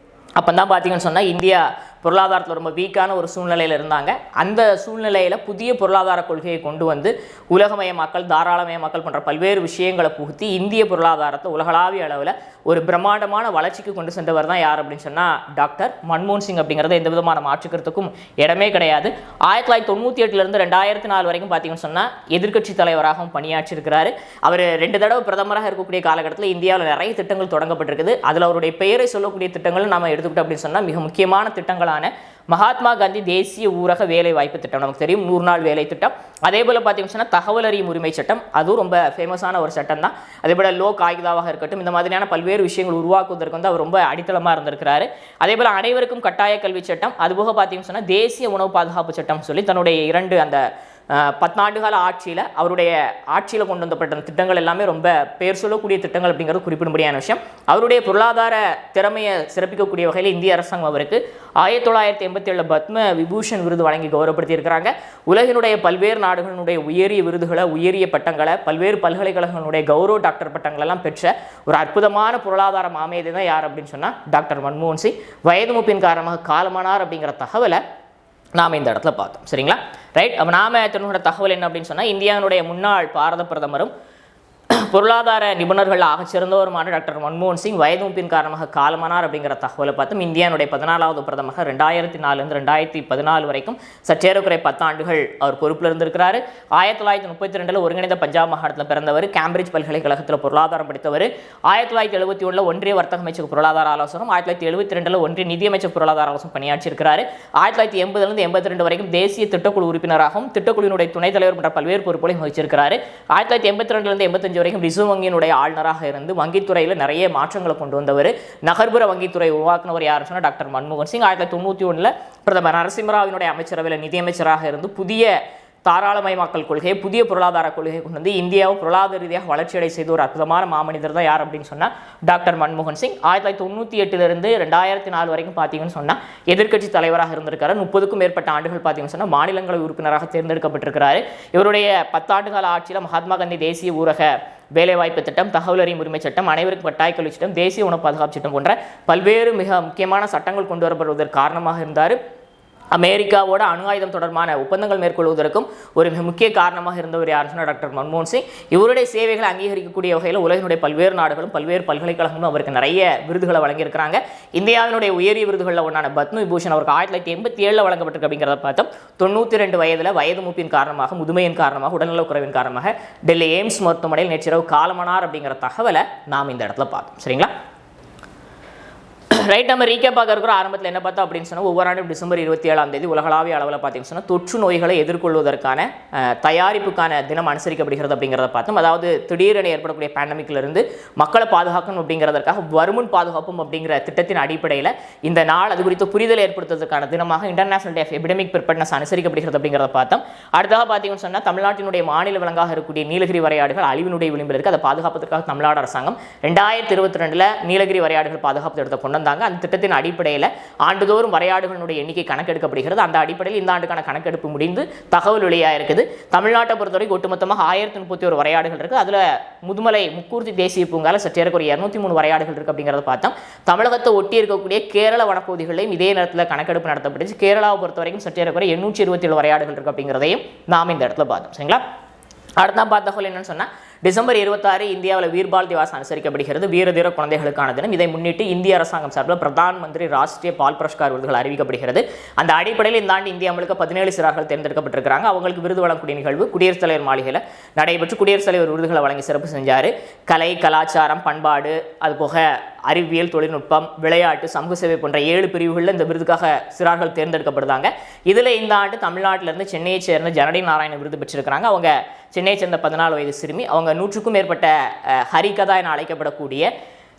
அப்போ தான் பார்த்தீங்கன்னு சொன்னால் இந்தியா பொருளாதாரத்தில் ரொம்ப வீக்கான ஒரு சூழ்நிலையில் இருந்தாங்க. அந்த சூழ்நிலையில் புதிய பொருளாதார கொள்கையை கொண்டு வந்து உலகமயமாக்கல், தாராளமயமாக்கல் போன்ற பல்வேறு விஷயங்களை புகுத்தி இந்திய பொருளாதாரத்தை உலகளாவிய அளவில் ஒரு பிரம்மாண்டமான வளர்ச்சிக்கு கொண்டு சென்றவர் தான் யார் அப்படின்னு சொன்னால் டாக்டர் மன்மோகன் சிங். அப்படிங்கிறது எந்த விதமான மாற்றுக்கிறதுக்கும் இடமே கிடையாது. 1998 2004 வரைக்கும் பார்த்தீங்கன்னு சொன்னால் எதிர்க்கட்சி தலைவராகவும் பணியாற்றியிருக்கிறாரு. அவர் 2 தடவை பிரதமராக இருக்கக்கூடிய காலகட்டத்தில் இந்தியாவில் நிறைய திட்டங்கள் தொடங்கப்பட்டிருக்குது. அதில் அவருடைய பெயரை சொல்லக்கூடிய திட்டங்கள் நம்ம எடுத்துக்கிட்டோம் அப்படின்னு சொன்னால் மிக முக்கியமான திட்டங்களான மகாத்மா காந்தி தேசிய ஊரக வேலை வாய்ப்பு திட்டம், நமக்கு தெரியும் 100 நாள் வேலை திட்டம். அதே போல் பார்த்தீங்கன்னா தகவல் அறியும் உரிமை சட்டம், அதுவும் ரொம்ப ஃபேமஸான ஒரு சட்டம் தான். அதே போல் லோ காகிதாவாக இருக்கட்டும், இந்த மாதிரியான பல்வேறு விஷயங்கள் உருவாக்குவதற்கு வந்து அவர் ரொம்ப அடித்தளமாக இருந்திருக்கிறாரு. அதே போல் அனைவருக்கும் கட்டாய கல்வி சட்டம், அதுபோக பார்த்தீங்கன்னா தேசிய உணவு பாதுகாப்பு சட்டம் சொல்லி தன்னுடைய 2 அந்த 10 ஆண்டுகால ஆட்சியில் அவருடைய ஆட்சியில் கொண்டு வந்தப்பட்ட திட்டங்கள் எல்லாமே ரொம்ப பேர் சொல்லக்கூடிய திட்டங்கள் அப்படிங்கிறது குறிப்பிடும்படியான விஷயம். அவருடைய பொருளாதார திறமையை சிறப்பிக்கக்கூடிய வகையில் இந்திய அரசாங்கம் அவருக்கு 1987 பத்ம விபூஷன் விருது வழங்கி கௌரவப்படுத்தி இருக்கிறாங்க. உலகினுடைய பல்வேறு நாடுகளினுடைய உயரிய விருதுகளை, உயரிய பட்டங்களை, பல்வேறு பல்கலைக்கழகங்களுடைய கௌரவ டாக்டர் பட்டங்கள் எல்லாம் பெற்ற ஒரு அற்புதமான பொருளாதார மாமேதை தான் யார் அப்படின்னு சொன்னால் டாக்டர் மன்மோகன் சிங். வயது மூப்பின் காரணமாக காலமானார் அப்படிங்கிற தகவலை நாம் இந்த இடத்துல பார்த்தோம். சரிங்களா? ரைட். அப்போ நாம தெரிஞ்சுக்கிற தகவல் என்ன அப்படின்னு சொன்னால் இந்தியாவினுடைய முன்னாள் பாரத பிரதமரும் பொருளாதார நிபுணர்கள் ஆகச்சிறந்தவருமான டாக்டர் மன்மோகன் சிங் வயது மூப்பின் காரணமாக காலமானார் அப்படிங்கிற தகவலை பார்த்தோம். இந்தியாவுடைய 14வது பிரதமர் 2004 2014 வரைக்கும் சற்றேறக்குறை 10 ஆண்டுகள் அவர் பொறுப்பில் இருந்திருக்கிறார். 1932 ஒருங்கிணைந்த பஞ்சாப் மாகாணத்தில் பிறந்தவர். கேம்பிரிட்ஜ் பல்கலைக்கழகத்தில் பொருளாதாரம் படித்தவர். 1971 ஒன்றிய வர்த்தக அமைச்சக பொருளாதார ஆலோசகரும், 1972 ஒன்றிய நிதியமைச்சர் பொருளாதார ஆலோசகம் பணியாற்றியிருக்கிறார். 1980 82 வரைக்கும் தேசிய திட்டக்குழு உறுப்பினராகவும் திட்டக்குழுவினுடைய துணைத் தலைவர் போன்ற பல்வேறு பொறுப்புகளையும் வகிச்சிருக்கிறார். 1982 85 வரைக்கும் ரிசர்வ் வங்கியினுடைய ஆளுநராக இருந்து வங்கித்துறையில் நிறைய மாற்றங்களை கொண்டு வந்தவர். நகர்ப்புற வங்கித்துறை உருவாக்குனவர் யார் சொன்னால் டாக்டர் மன்மோகன் சிங். 1991 பிரதமர் நரசிம்மராவினுடைய அமைச்சரவையில் நிதியமைச்சராக இருந்து புதிய தாராளமயமாக்கல் கொள்கையை, புதிய பொருளாதார கொள்கையை கொண்டு வந்து இந்தியாவை பொருளாதார ரீதியாக வளர்ச்சியடை செய்த ஒரு அற்புதமான மாமனிதர் தான் யார் அப்படின்னு சொன்னால் டாக்டர் மன்மோகன் சிங். 1998 2004 வரைக்கும் பார்த்தீங்கன்னு சொன்னால் எதிர்க்கட்சி தலைவராக இருந்திருக்காரு. 30க்கும் மேற்பட்ட ஆண்டுகள் பார்த்தீங்கன்னு சொன்னால் மாநிலங்களவை உறுப்பினராக தேர்ந்தெடுக்கப்பட்டிருக்கிறாரு. இவருடைய 10 ஆண்டுகால ஆட்சியில் மகாத்மா காந்தி தேசிய ஊரக வேலைவாய்ப்பு திட்டம், தகவல் அறியும் உரிமை சட்டம், அனைவருக்கும் கட்டாய கல்வி சட்டம், தேசிய உணவு பாதுகாப்பு சட்டம் போன்ற பல்வேறு மிக முக்கியமான சட்டங்கள் கொண்டு வரப்படுவதற்கு காரணமாக இருந்தார். அமெரிக்காவோட அணு ஆயுதம் தொடர்பான ஒப்பந்தங்கள் மேற்கொள்வதற்கும் ஒரு மிக முக்கிய காரணமாக இருந்தவர் யாருன்னா டாக்டர் மன்மோகன் சிங். இவருடைய சேவைகளை அங்கீகரிக்கக்கூடிய வகையில் உலகினுடைய பல்வேறு நாடுகளும் பல்வேறு பல்கலைக்கழகங்களும் அவருக்கு நிறைய விருதுகளை வழங்கியிருக்கிறாங்க. இந்தியாவினுடைய உயரிய விருதுகளில் ஒன்றான பத்ம விபூஷன் அவருக்கு 1987 வழங்கப்பட்டிருக்கு. அப்படிங்கிறத பார்த்தோம். 92 வயதில் வயது மூப்பின் காரணமாக, முதுமையின் காரணமாக, உடல்நலக் குறைவின் காரணமாக டெல்லி எய்ம்ஸ் மருத்துவமனையில் நேற்றிரவு காலமானார் அப்படிங்கிற தகவலை நாம் இந்த இடத்துல பார்த்தோம். சரிங்களா? ரைட், நம்ம ரீகேப் பார்க்க இருக்கிற ஆரம்பத்தில் என்ன பார்த்தோம் அப்படின்னு சொன்னால், ஒவ்வொரு ஆண்டும் டிசம்பர் 27ஆம் தேதி உலகளாவிய அளவில் பார்த்தீங்கன்னு சொன்னால் தொற்று நோய்களை எதிர்கொள்வதற்கான தயாரிப்புக்கான தினம் அனுசரிக்கப்படுகிறது அப்படிங்கிறத பார்த்தோம். அதாவது திடீரென ஏற்படக்கூடிய பேண்டமிக்கிலிருந்து மக்களை பாதுகாக்கணும் அப்படிங்கிறதற்காக வருமுன் பாதுகாப்பும் அப்படிங்கிற திட்டத்தின் அடிப்படையில் இந்த நாள் அது குறித்து புரிதல் ஏற்படுத்துவதற்கான தினமாக international day of epidemic preparedness அனுசரிக்கப்படுகிறது அப்படிங்கிறத பார்த்தோம். அடுத்ததாக பார்த்தீங்கன்னு சொன்னால், தமிழ்நாட்டினுடைய மாநில விலங்காக இருக்கக்கூடிய நீலகிரி வரையாடுகள் அழிவினுடைய விளிம்பில் இருக்குது. அதை பாதுகாப்பதற்காக தமிழ்நாடு அரசாங்கம் 2022 நீலகிரி வரையாடுகள் பாதுகாப்பு திட்டத்தை கொண்டு வந்தாங்க. அந்த திட்டத்தின் அடிப்படையில் ஆண்டுதோறும் வரையாடுகளுடைய எண்ணிக்கை கணக்கெடுக்கப்படுகிறது. அந்த அடிப்படையில் இந்த ஆண்டுக்கான கணக்கெடுப்பு முடிந்து தகவல் வெளியாக இருக்குது. தமிழ்நாட்டை பொறுத்தவரைக்கும் ஒட்டுமொத்தமாக 1031 வரையாடுகள் இருக்குது. அதில் முதுமலை முக்கூர்த்தி தேசிய பூங்காவில் சற்றேறக்குறைய 203 வரையாடுகள் இருக்குது அப்படிங்கிறத பார்த்தோம். தமிழகத்தை ஒட்டி இருக்கக்கூடிய கேரள வனப்பகுதிகளையும் இதே நேரத்தில் கணக்கெடுப்பு நடத்தப்பட்டுச்சு. கேரளாவை பொறுத்த வரைக்கும் சற்றேறக்குறைய 827 வரையாடுகள் இருக்குது அப்படிங்கிறதையும் நாம் இந்த இடத்துல பார்த்தோம். சரிங்களா? அடுத்த பார்த்த தகவல் என்னன்னு சொன்னால், டிசம்பர் 26 இந்தியாவில் வீர்பால் திவாஸ் அனுசரிக்கப்படுகிறது. வீரதீர குழந்தைகளுக்கான தினம். இதை முன்னிட்டு இந்திய அரசாங்கம் சார்பில் பிரதான் மந்திரி ராஷ்டிரிய பால் புரஸ்கார் விருதுகள் அறிவிக்கப்படுகிறது. அந்த அடிப்படையில் இந்த ஆண்டு இந்தியா முழுக்க 17 சிறார்கள் தேர்ந்தெடுக்கப்பட்டிருக்கிறாங்க. அவங்களுக்கு விருது வழங்கக்கூடிய நிகழ்வு குடியரசுத் தலைவர் மாளிகையில் நடைபெற்று குடியரசுத் தலைவர் விருதுகளை வழங்கி சிறப்பு செஞ்சார். கலை, கலாச்சாரம், பண்பாடு, அதுபோக அறிவியல், தொழில்நுட்பம், விளையாட்டு, சமூக சேவை போன்ற 7 பிரிவுகளில் இந்த விருதுக்காக சிறார்கள் தேர்ந்தெடுக்கப்படுறாங்க. இதில் இந்த ஆண்டு தமிழ்நாட்டிலிருந்து சென்னையை சேர்ந்த ஜனடி நாராயண விருது பெற்றிருக்கிறாங்க. அவங்க சென்னையை சேர்ந்த 14 வயது சிறுமி. அவங்க 100க்கும் மேற்பட்ட ஹரிகதா என அழைக்கப்படக்கூடிய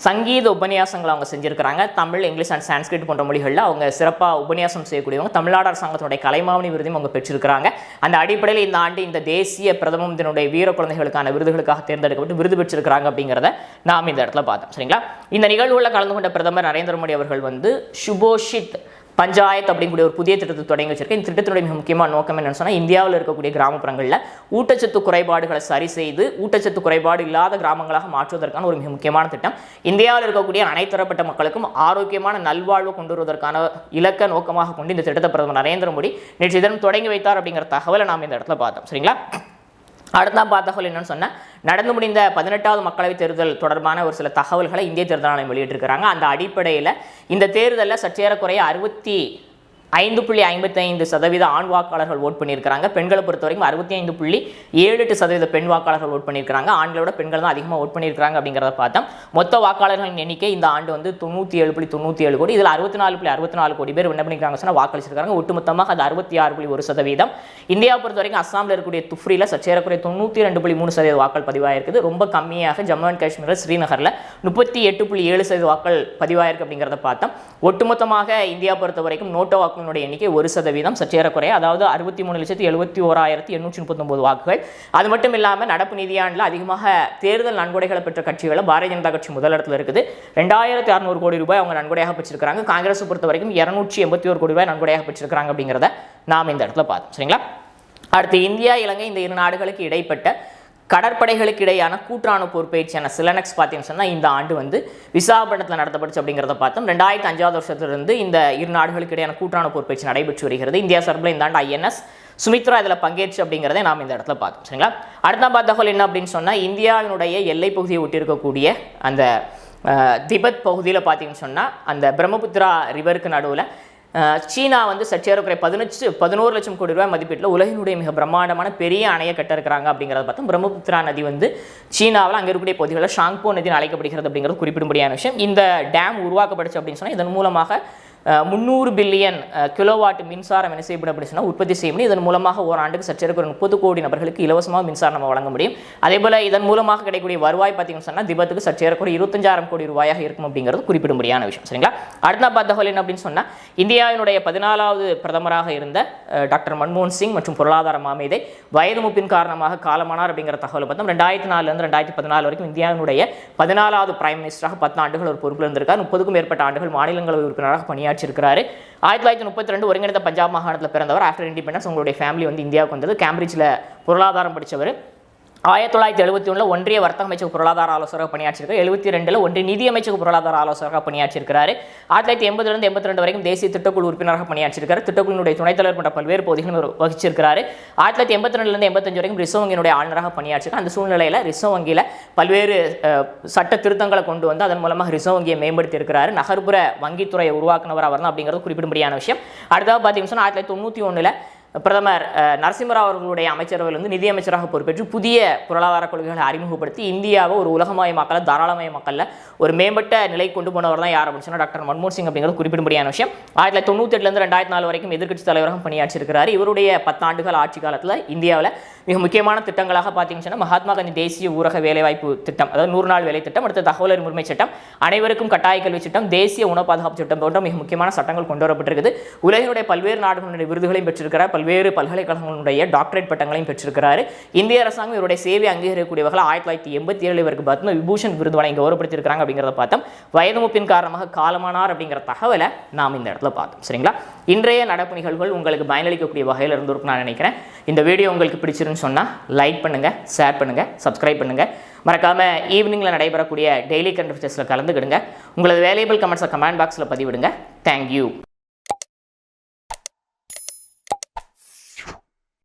சங்கீத உபன்யாசங்களை அவங்க செஞ்சுருக்கிறாங்க. தமிழ், இங்கிலீஷ் அண்ட் சான்ஸ்கிரிட் போன்ற மொழிகளில் அவங்க சிறப்பாக உபன்யாசம் செய்யக்கூடியவங்க. தமிழ்நாடு அரசாங்கத்தினுடைய கலைமாமணி விருதையும் அவங்க பெற்றிருக்கிறாங்க. அந்த அடிப்படையில் இந்த ஆண்டு இந்த தேசிய பிரதம மந்திரியினுடைய வீர குழந்தைகளுக்கான விருதுகளுக்காக தேர்ந்தெடுக்கப்பட்டு விருது பெற்றிருக்கிறாங்க அப்படிங்கிறத நாம் இந்த இடத்துல பார்த்தோம். சரிங்களா? இந்த நிகழ்வுகளில் கலந்து கொண்ட பிரதமர் நரேந்திர மோடி அவர்கள் சுபோஷித் பஞ்சாயத்து அப்படிங்கக்கூடிய ஒரு புதிய திட்டத்தை தொடங்கி வச்சிருக்கேன். இந்த திட்டத்தினுடைய மிக முக்கியமான நோக்கம் என்னன்னு சொன்னால், இந்தியாவில் இருக்கக்கூடிய கிராமப்புறங்களில் ஊட்டச்சத்து குறைபாடுகளை சரி செய்து ஊட்டச்சத்து குறைபாடு இல்லாத கிராமங்களாக மாற்றுவதற்கான ஒரு மிக முக்கியமான திட்டம். இந்தியாவில் இருக்கக்கூடிய அனைத்தரப்பட்ட மக்களுக்கும் ஆரோக்கியமான நல்வாழ்வு கொண்டு வருவதற்கான இலக்க நோக்கமாக கொண்டு இந்த திட்டத்தை பிரதமர் நரேந்திர மோடி நேற்று தினம் தொடங்கி வைத்தார் அப்படிங்கிற தகவலை நாம் இந்த இடத்துல பார்த்தோம். சரிங்களா? அடுத்த பார்த்த தகவல் என்னன்னு சொன்னால், நடந்து முடிந்த 18வது மக்களவைத் தேர்தல் தொடர்பான ஒரு சில தகவல்களை இந்திய தேர்தல் ஆணையம் வெளியிட்டிருக்கிறாங்க. அந்த அடிப்படையில் இந்த தேர்தலில் சற்றேறக்குறைய 65.55% ஆண் வாக்காளர்கள் ஓட் பண்ணியிருக்கிறாங்க. பெண்களை பொறுத்த வரைக்கும் 65.78% பெண் வாக்காளர்கள் ஓட் பண்ணியிருக்கிறாங்க. ஆண்களோட பெண்கள் தான் அதிகமாக ஓட் பண்ணியிருக்கிறாங்க அப்படிங்கிறத பார்த்தோம். மொத்த வாக்காளர்களின் எண்ணிக்கை இந்த ஆண்டு வந்து 97.97 கோடி. இதில் 64.64 கோடி பேர் என்ன பண்ணியிருக்காங்க சொன்னால் வாக்களிச்சிருக்காங்க. ஒட்டுமொத்தமாக அது 66.1%. இந்தியாவை பொறுத்த வரைக்கும் அஸ்ஸாமில் இருக்கக்கூடிய துஃப்ரியில் சற்றேறக்குறைய 92.3% வாக்கள் பதிவாயிருக்குது. ரொம்ப கம்மியாக ஜம்மு அண்ட் காஷ்மீரில் ஸ்ரீநகரில் 38.7% வாக்கள் பதிவாயிருக்கு அப்படிங்கிறத பார்த்தோம். ஒட்டுமொத்தமாக இந்தியா பொறுத்த வரைக்கும் நோட்டோ வாக்கு எண்ணிக்கை 1% சற்றேறக்குறைய, அதாவது 63,71,839 வாக்குகள். அது மட்டும் இல்லாமல் நடப்பு நிதியாண்டில் அதிகமாக தேர்தல் நன்கொடைகளை பெற்ற கட்சிகளில் பாரதிய ஜனதா கட்சி முதலிடத்தில் இருக்குது. 2600 கோடி ரூபாய் அவங்க நன்கொடையாக பெற்றிருக்கிறாங்க. காங்கிரஸ் பொறுத்த வரைக்கும் 281 கோடி ரூபாய் நன்கொடையாக பெற்றிருக்கிறாங்க அப்படிங்கிறத நாம் இந்த இடத்துல பார்த்தோம். சரிங்களா? அடுத்து இந்தியா, இலங்கை இந்த இரு நாடுகளுக்கு இடைப்பட்ட கடற்படைகளுக்கு இடையான கூட்டான போர் பயிற்சியான சிலனக்ஸ் பார்த்தீங்கன்னு சொன்னால் இந்த ஆண்டு வந்து விசாகப்பட்டினத்தில் நடத்தப்பட்டுச்சு அப்படிங்கிறத பார்த்தோம். 2005 வருஷத்திலிருந்து இந்த இரு நாடுகளுக்கு இடையான கூட்டான போர் பயிற்சி நடைபெற்று வருகிறது. இந்தியா சார்பில் இந்த ஆண்டு INS சுமித்ரா இதில் பங்கேற்று அப்படிங்கிறத நாம் இந்த இடத்துல பார்த்தோம். சரிங்களா? அடுத்த பார்த்த தகவல் என்ன அப்படின்னு சொன்னால், இந்தியாவினுடைய எல்லை பகுதியை ஒட்டி இருக்கக்கூடிய அந்த திபெத் பகுதியில் பார்த்தீங்கன்னு சொன்னால் அந்த பிரம்மபுத்திரா ரிவருக்கு நடுவில் சீனா வந்து சற்றேறக்குறைய 11 லட்சம் கோடி ரூபாய் மதிப்பீட்டில் உலகினுடைய மிக பிரம்மாண்டமான பெரிய அணையை கட்ட இருக்கிறாங்க அப்படிங்கிறத பார்த்தோம். பிரம்மபுத்திரா நதி வந்து சீனாவில் அங்கே இருக்கக்கூடிய பகுதிகளில் ஷாங்போ நதி அழைக்கப்படுகிறது அப்படிங்கிறது குறிப்பிடும்படியான விஷயம். இந்த டேம் உருவாக்கப்படுச்சு அப்படின்னு சொன்னால் இதன் மூலமாக 300 பில்லியன் கிலோவாட் மின்சாரம் என்ன செய்யப்படும் அப்படின்னு சொன்னால் உற்பத்தி செய்ய முடியும். இதன் மூலமாக ஓராண்டுக்கு சற்றேறக்குறைய 30 கோடி நபர்களுக்கு இலவசமாக மின்சாரம் நம்ம வழங்க முடியும். அதேபோல் இதன் மூலமாக கிடைக்கக்கூடிய வருவாய் பார்த்தீங்கன்னு சொன்னால் திபத்துக்கு சற்றேறக்குறைய 25,000 கோடி ரூபாயாக இருக்கும் அப்படிங்கிறது குறிப்பிடும்படியான விஷயம். சரிங்களா? அடுத்த பார்த்த தகவல் என்ன அப்படின்னு சொன்னால், இந்தியாவினுடைய 14வது பிரதமராக இருந்த டாக்டர் மன்மோகன் சிங் மற்றும் பொருளாதார மாமேதை வயது மூப்பின் காரணமாக காலமானார் அப்படிங்கிற தகவல் பார்த்தோம். 2004 2014 வரைக்கும் இந்தியாவினுடைய 14வது பிரைம் மினிஸ்டராக 10 ஆண்டுகள் ஒரு பொறுப்பில் இருந்திருக்கார். 30க்கும் மேற்பட்ட ஆண்டுகள் மாநிலங்களவை உறுப்பினராக பணியாற்றிருக்கிறார். 1932 ஒருங்கிணைந்த பஞ்சாப் மாகாணத்தில் பிறந்தவர். ஆஃப்டர் இண்டிபெண்டன்ஸ் உங்களுடைய ஃபேமிலி வந்து இந்தியாவுக்கு வந்தது. கேம்பிரிட்ஜில் பொருளாதாரம் படித்தவர். 1971 ஒன்றிய வர்த்தக அமைச்சக பொருளாதார ஆலோசகராக பணியாற்றிருக்காரு. 72 ஒன்றிய நிதி அமைச்சக பொருளாதார ஆலோசகராக பணியாற்றிருக்கிறாரு. 1980 82 வரைக்கும் தேசிய திட்டக்குழு உறுப்பினராக பணியாற்றிருக்காரு. திட்டக்குழுவினுடைய துணைத் தலைவர் போன்ற பல்வேறு பகுதிகளும் வகிச்சிருக்காரு. 1982 85 வரைக்கும் ரிசர்வ் வங்கியினுடைய ஆளுநராக பணியாற்றிருக்காரு. அந்த சூழ்நிலையில் ரிசர்வ் வங்கியில் பல்வேறு சட்ட திருத்தங்களை கொண்டு வந்து அதன் மூலமாக ரிசர்வ் வங்கியை மேம்படுத்தி இருக்கிறாரு. நகர்ப்புற வங்கித்துறையை உருவாக்குனவர் அவர் தான் அப்படிங்கிறது குறிப்பிடும்படியான விஷயம். அடுத்தது பார்த்தீங்கன்னா 1991 பிரதமர் நரசிம்மராவ் அவர்களுடைய அமைச்சரவையில் நிதியமைச்சராக பொறுப்பேற்று புதிய பொருளாதார கொள்கைகளை அறிமுகப்படுத்தி இந்தியாவை ஒரு உலகமயமாக்கல தாராளமயமாக்கல ஒரு மேம்பட்ட நிலை கொண்டு போனவர் தான் யார் அப்படின்னு சொன்னால் டாக்டர் மன்மோகன் சிங் அப்படிங்கிறது குறிப்பிடும்படியான விஷயம். 1998 2004 வரைக்கும் எதிர்க்கட்சி தலைவராக பணியாற்றிருக்கிறார். இவருடைய 10 ஆண்டுகள் ஆட்சி காலத்தில் இந்தியாவில் மிக முக்கியமான திட்டங்களாக பார்த்தீங்கன்னா மகாத்மா காந்தி தேசிய ஊரக வேலைவாய்ப்பு திட்டம், அதாவது 100 நாள் வேலை திட்டம், அடுத்த தகவல் உரிமை சட்டம், அனைவருக்கும் கட்டாய கல்வி சட்டம், தேசிய உணவு பாதுகாப்பு சட்டம் போன்ற மிக முக்கியமான சட்டங்கள் கொண்டு வரப்பட்டிருக்குது. உலகினுடைய பல்வேறு நாடுகளுடைய விருதுகளையும் பெற்றிருக்கிறார். பல்வேறு பல்கலைக்கழகங்களுடைய டாக்டரேட் பட்டங்களையும் பெற்றிருக்கிறார். இந்திய அரசாங்கம் இவருடைய சேவை அங்கீகரிக்கக்கூடிய வகையில் 1987 இவருக்கு பத்ம விபூஷன் விருது வழங்கி கௌரவப்படுத்தியிருக்காங்க அப்படிங்கிறத பார்த்தோம். வயது மூப்பின் காரணமாக காலமானார் அப்படிங்கிற தகவலை நாம் இந்த இடத்துல பார்த்தோம். சரிங்களா? இன்றைய நடப்பு நிகழ்வுகள் உங்களுக்கு பயனளிக்கக்கூடிய வகையில் இருந்திருக்கும் நான் நினைக்கிறேன். இந்த வீடியோ உங்களுக்கு பிடிச்சிருன்னு சொன்னால் லைக் பண்ணுங்க, ஷேர் பண்ணுங்க, சப்ஸ்கிரைப் பண்ணுங்க. மறக்காம ஈவினிங்கில் நடைபெறக்கூடிய டெய்லி கரண்ட் அஃபேர்ஸில் கலந்துக்கிடுங்க. உங்களது வேல்யூபிள் கமெண்ட்ஸை கமெண்ட் பாக்ஸில் பதிவிடுங்க. தேங்க்யூ.